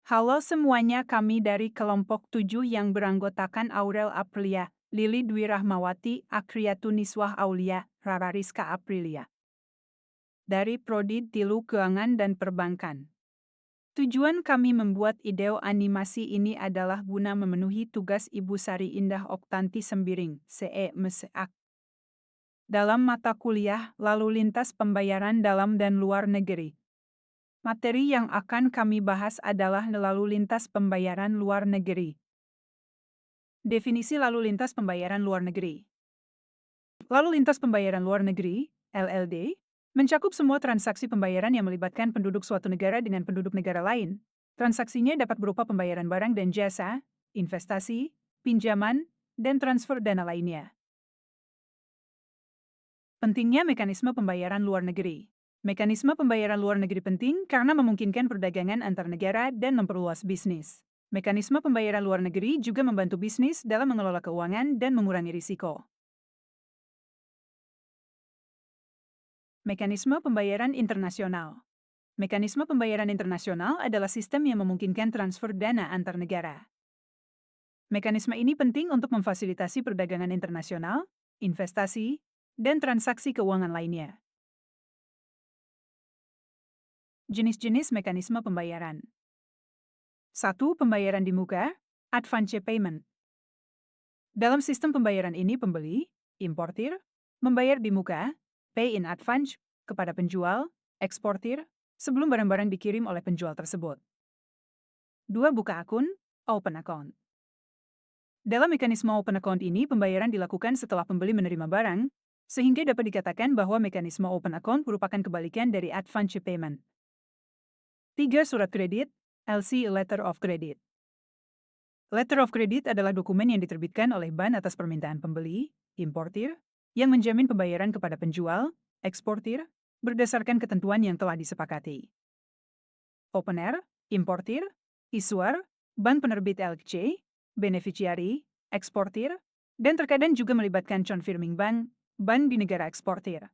Halo semuanya, kami dari kelompok 7 yang beranggotakan Aurel Aprilia, Lili Dwi Rahmawati, Akriatu Niswah Aulia, Rara Rizka Aprilia. Dari Prodi Tilu Keuangan dan Perbankan. Tujuan kami membuat ideo animasi ini adalah guna memenuhi tugas Ibu Sari Indah Oktanti Sembiring, CE MESEAK. Dalam mata kuliah, lalu lintas pembayaran dalam dan luar negeri. Materi yang akan kami bahas adalah lalu lintas pembayaran luar negeri. Definisi lalu lintas pembayaran luar negeri. Lalu lintas pembayaran luar negeri, LLD, mencakup semua transaksi pembayaran yang melibatkan penduduk suatu negara dengan penduduk negara lain. Transaksinya dapat berupa pembayaran barang dan jasa, investasi, pinjaman, dan transfer dana lainnya. Pentingnya mekanisme pembayaran luar negeri. Mekanisme pembayaran luar negeri penting karena memungkinkan perdagangan antar negara dan memperluas bisnis. Mekanisme pembayaran luar negeri juga membantu bisnis dalam mengelola keuangan dan mengurangi risiko. Mekanisme pembayaran internasional. Mekanisme pembayaran internasional adalah sistem yang memungkinkan transfer dana antar negara. Mekanisme ini penting untuk memfasilitasi perdagangan internasional, investasi, dan transaksi keuangan lainnya. Jenis-jenis mekanisme pembayaran. 1. Pembayaran di muka, advance payment. Dalam sistem pembayaran ini pembeli, importir, membayar di muka, pay in advance, kepada penjual, eksportir, sebelum barang-barang dikirim oleh penjual tersebut. 2. Buka akun, open account. Dalam mekanisme open account ini pembayaran dilakukan setelah pembeli menerima barang, sehingga dapat dikatakan bahwa mekanisme open account merupakan kebalikan dari advance payment. 3. Surat kredit, LC Letter of Credit. Letter of Credit adalah dokumen yang diterbitkan oleh bank atas permintaan pembeli, importir, yang menjamin pembayaran kepada penjual, eksportir, berdasarkan ketentuan yang telah disepakati. Opener, importir, issuer, bank penerbit LC, beneficiary, eksportir, dan terkadang juga melibatkan confirming bank, bank di negara eksportir.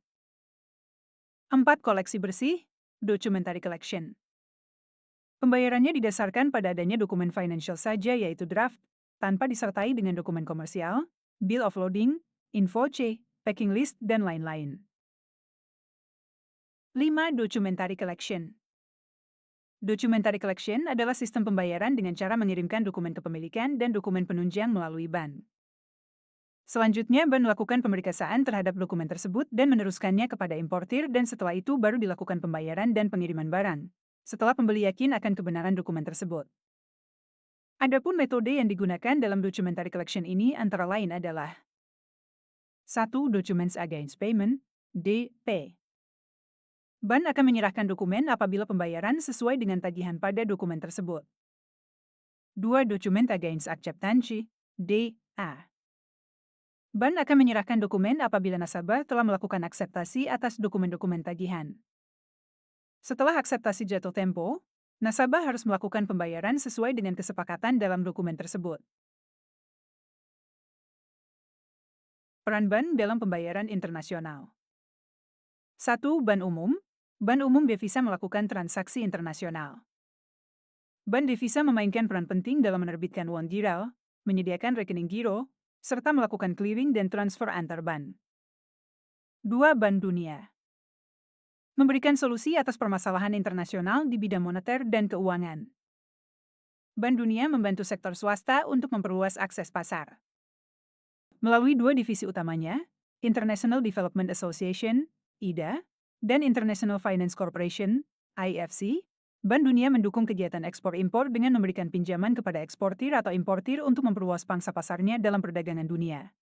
4. Koleksi bersih, documentary collection. Pembayarannya didasarkan pada adanya dokumen financial saja yaitu draft, tanpa disertai dengan dokumen komersial, bill of loading, info C, packing list, dan lain-lain. 5. Documentary collection. Documentary collection adalah sistem pembayaran dengan cara mengirimkan dokumen kepemilikan dan dokumen penunjang melalui bank. Selanjutnya, bank melakukan pemerikasaan terhadap dokumen tersebut dan meneruskannya kepada importir dan setelah itu baru dilakukan pembayaran dan pengiriman barang, setelah pembeli yakin akan kebenaran dokumen tersebut. Adapun metode yang digunakan dalam documentary collection ini antara lain adalah 1. Documents against payment, DP. Bank akan menyerahkan dokumen apabila pembayaran sesuai dengan tagihan pada dokumen tersebut. 2. Document against acceptance, DA. Bank akan menyerahkan dokumen apabila nasabah telah melakukan akseptasi atas dokumen-dokumen tagihan. Setelah akseptasi jatuh tempo, nasabah harus melakukan pembayaran sesuai dengan kesepakatan dalam dokumen tersebut. Peran bank dalam pembayaran internasional. 1. Bank umum. Bank umum devisa melakukan transaksi internasional. Bank devisa memainkan peran penting dalam menerbitkan uang giral, menyediakan rekening giro, serta melakukan clearing dan transfer antar bank. 2. Bank dunia. Memberikan solusi atas permasalahan internasional di bidang moneter dan keuangan. Bank Dunia membantu sektor swasta untuk memperluas akses pasar. Melalui dua divisi utamanya, International Development Association, IDA, dan International Finance Corporation, IFC, Bank Dunia mendukung kegiatan ekspor-impor dengan memberikan pinjaman kepada eksportir atau importir untuk memperluas pangsa pasarnya dalam perdagangan dunia.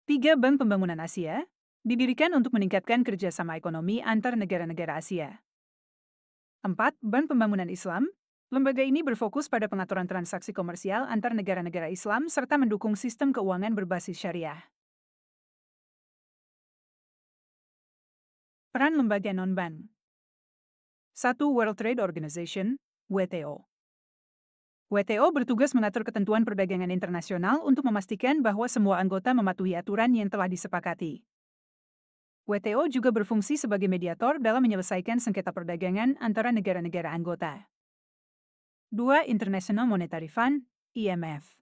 3. Bank Pembangunan Asia, didirikan untuk meningkatkan kerjasama ekonomi antar negara-negara Asia. 4. Bank Pembangunan Islam. Lembaga ini berfokus pada pengaturan transaksi komersial antar negara-negara Islam serta mendukung sistem keuangan berbasis syariah. Peran lembaga non-bank. 1. World Trade Organization, WTO. WTO bertugas mengatur ketentuan perdagangan internasional untuk memastikan bahwa semua anggota mematuhi aturan yang telah disepakati. WTO juga berfungsi sebagai mediator dalam menyelesaikan sengketa perdagangan antara negara-negara anggota. 2. International Monetary Fund, IMF.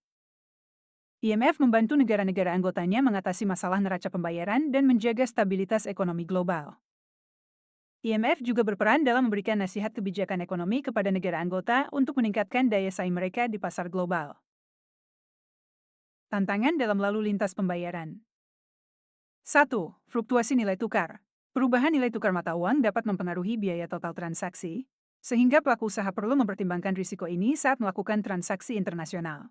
IMF membantu negara-negara anggotanya mengatasi masalah neraca pembayaran dan menjaga stabilitas ekonomi global. IMF juga berperan dalam memberikan nasihat kebijakan ekonomi kepada negara anggota untuk meningkatkan daya saing mereka di pasar global. Tantangan dalam lalu lintas pembayaran. 1. Fluktuasi nilai tukar. Perubahan nilai tukar mata uang dapat mempengaruhi biaya total transaksi, sehingga pelaku usaha perlu mempertimbangkan risiko ini saat melakukan transaksi internasional.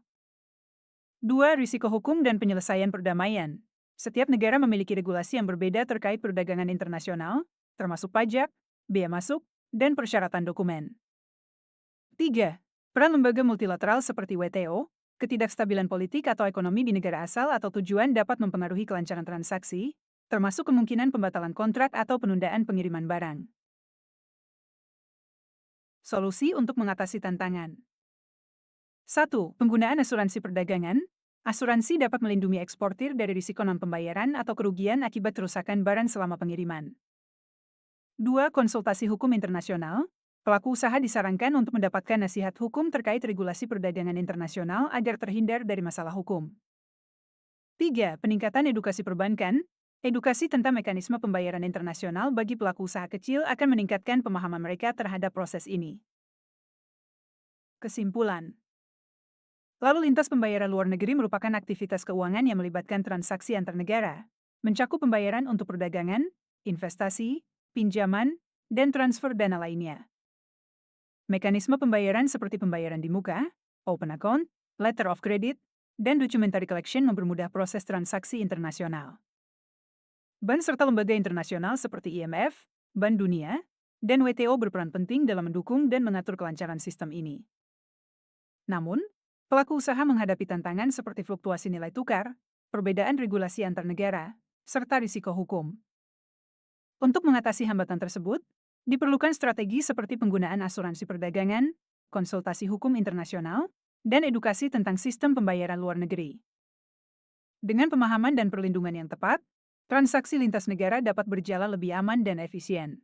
2. Risiko hukum dan penyelesaian perdamaian. Setiap negara memiliki regulasi yang berbeda terkait perdagangan internasional, termasuk pajak, bea masuk, dan persyaratan dokumen. 3. Peran lembaga multilateral seperti WTO, ketidakstabilan politik atau ekonomi di negara asal atau tujuan dapat mempengaruhi kelancaran transaksi, termasuk kemungkinan pembatalan kontrak atau penundaan pengiriman barang. Solusi untuk mengatasi tantangan. 1. Penggunaan asuransi perdagangan. Asuransi dapat melindungi eksportir dari risiko non-pembayaran atau kerugian akibat kerusakan barang selama pengiriman. 2. Konsultasi hukum internasional. Pelaku usaha disarankan untuk mendapatkan nasihat hukum terkait regulasi perdagangan internasional agar terhindar dari masalah hukum. 3. Peningkatan edukasi perbankan. Edukasi tentang mekanisme pembayaran internasional bagi pelaku usaha kecil akan meningkatkan pemahaman mereka terhadap proses ini. Kesimpulan. Lalu lintas pembayaran luar negeri merupakan aktivitas keuangan yang melibatkan transaksi antar negara, mencakup pembayaran untuk perdagangan, investasi, pinjaman, dan transfer dana lainnya. Mekanisme pembayaran seperti pembayaran di muka, open account, letter of credit, dan documentary collection mempermudah proses transaksi internasional. Bank serta lembaga internasional seperti IMF, Bank Dunia, dan WTO berperan penting dalam mendukung dan mengatur kelancaran sistem ini. Namun, pelaku usaha menghadapi tantangan seperti fluktuasi nilai tukar, perbedaan regulasi antar negara, serta risiko hukum. Untuk mengatasi hambatan tersebut, diperlukan strategi seperti penggunaan asuransi perdagangan, konsultasi hukum internasional, dan edukasi tentang sistem pembayaran luar negeri. Dengan pemahaman dan perlindungan yang tepat, transaksi lintas negara dapat berjalan lebih aman dan efisien.